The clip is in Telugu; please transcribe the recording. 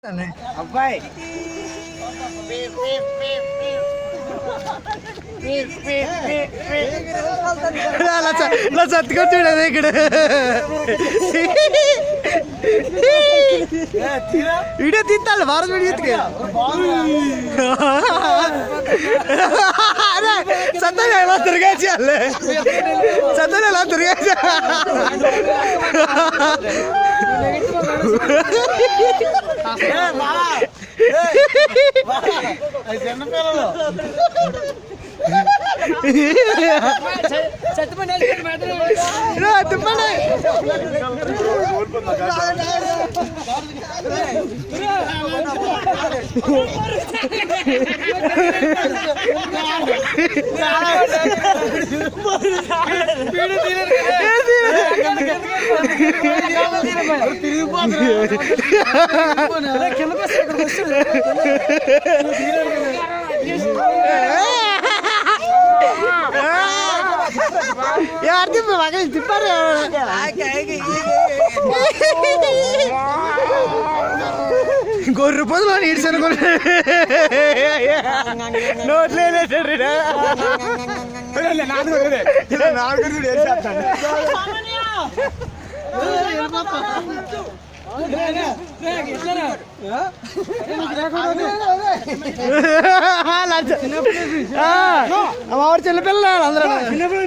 అబ్బాయి సత్తుకొచ్చాడు ఇక్కడ వీడియో తీస్తాడు భారత్ వీడియో సత్తగా ఎలా తిరిగేసేయాలి సత్తగా ఎలా తిరిగేసా यार तुम मगर तिप्पर ₹1 నీడ్సను నోట్లే ఆవిడ చిన్నపిల్లలు అందరూ చిన్నపిల్ల